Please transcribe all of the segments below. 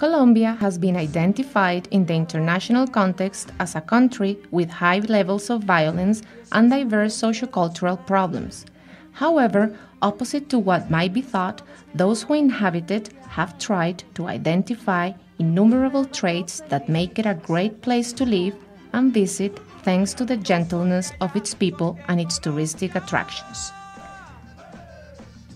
Colombia has been identified in the international context as a country with high levels of violence and diverse sociocultural problems. However, opposite to what might be thought, those who inhabit it have tried to identify innumerable traits that make it a great place to live and visit thanks to the gentleness of its people and its touristic attractions.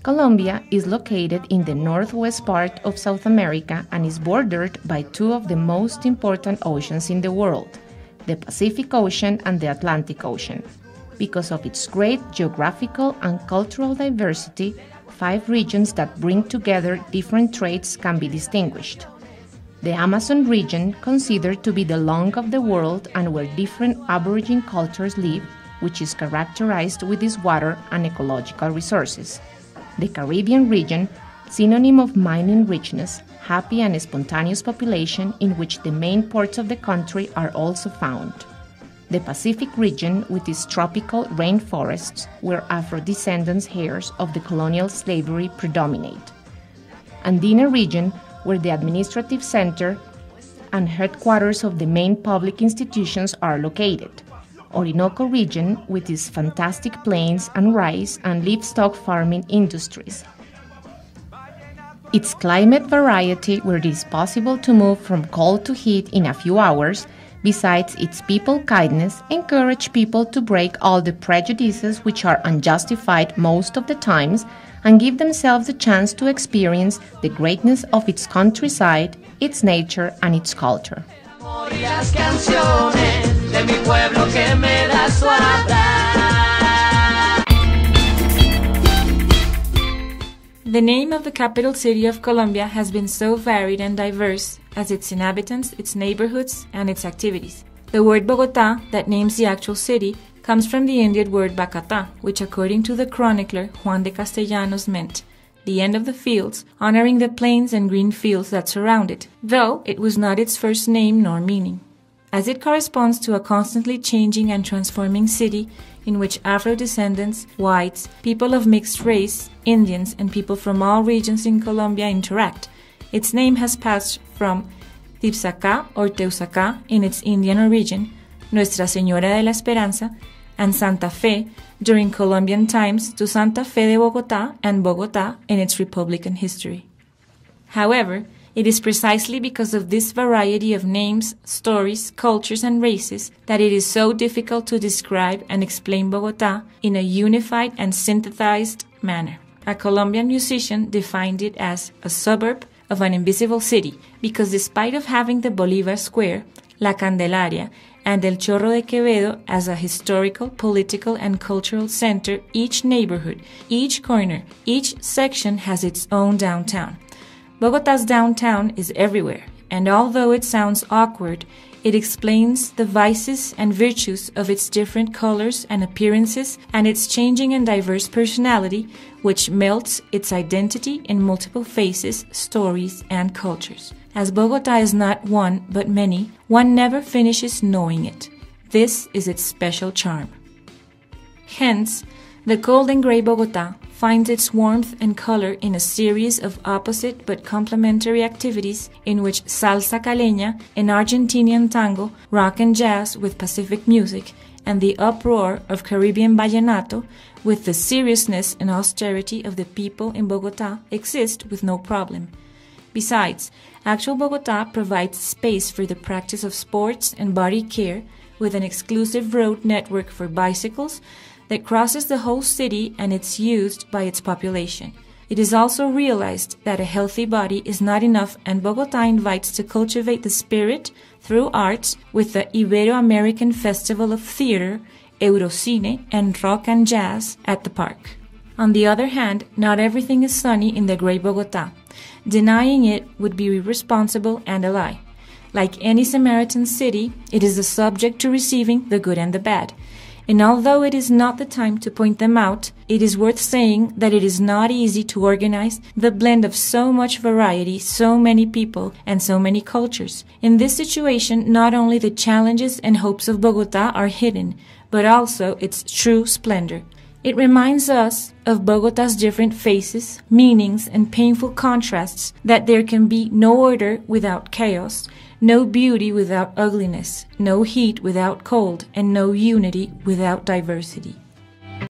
Colombia is located in the northwest part of South America and is bordered by two of the most important oceans in the world, the Pacific Ocean and the Atlantic Ocean. Because of its great geographical and cultural diversity, 5 regions that bring together different traits can be distinguished. The Amazon region, considered to be the lung of the world and where different Aboriginal cultures live, which is characterized with its water and ecological resources. The Caribbean region, synonym of mining richness, happy and spontaneous population in which the main ports of the country are also found. The Pacific region with its tropical rainforests where Afro-descendants heirs of the colonial slavery predominate. Andina region where the administrative center and headquarters of the main public institutions are located. Orinoco region with its fantastic plains and rice and livestock farming industries. Its climate variety where it is possible to move from cold to heat in a few hours, besides its people kindness, encourage people to break all the prejudices which are unjustified most of the times and give themselves the chance to experience the greatness of its countryside, its nature and its culture. The name of the capital city of Colombia has been so varied and diverse as its inhabitants, its neighborhoods, and its activities. The word Bogotá, that names the actual city, comes from the Indian word Bacatá, which according to the chronicler Juan de Castellanos meant the end of the fields, honoring the plains and green fields that surround it, though it was not its first name nor meaning. As it corresponds to a constantly changing and transforming city in which Afro-descendants, whites, people of mixed race, Indians, and people from all regions in Colombia interact, its name has passed from Tipsacá or Teusacá in its Indian origin, Nuestra Señora de la Esperanza, and Santa Fe during Colombian times to Santa Fe de Bogotá and Bogotá in its Republican history. However, it is precisely because of this variety of names, stories, cultures, and races that it is so difficult to describe and explain Bogotá in a unified and synthesized manner. A Colombian musician defined it as a suburb of an invisible city because despite of having the Bolívar Square, La Candelaria, and El Chorro de Quevedo as a historical, political, and cultural center, each neighborhood, each corner, each section has its own downtown. Bogotá's downtown is everywhere, and although it sounds awkward, it explains the vices and virtues of its different colors and appearances and its changing and diverse personality, which melts its identity in multiple faces, stories, and cultures. As Bogotá is not one, but many, one never finishes knowing it. This is its special charm. Hence, the cold and gray Bogotá finds its warmth and color in a series of opposite but complementary activities in which salsa caleña, an Argentinian tango, rock and jazz with Pacific music, and the uproar of Caribbean vallenato with the seriousness and austerity of the people in Bogotá exist with no problem. Besides, actual Bogotá provides space for the practice of sports and body care with an exclusive road network for bicycles that crosses the whole city and it's used by its population. It is also realized that a healthy body is not enough and Bogotá invites to cultivate the spirit through arts with the Ibero-American Festival of Theater, Eurocine, and Rock and Jazz at the park. On the other hand, not everything is sunny in the great Bogotá. Denying it would be irresponsible and a lie. Like any Samaritan city, it is the subject to receiving the good and the bad. And although it is not the time to point them out, it is worth saying that it is not easy to organize the blend of so much variety, so many people, and so many cultures. In this situation, not only the challenges and hopes of Bogotá are hidden, but also its true splendor. It reminds us of Bogota's different faces, meanings, and painful contrasts, that there can be no order without chaos, no beauty without ugliness, no heat without cold, and no unity without diversity.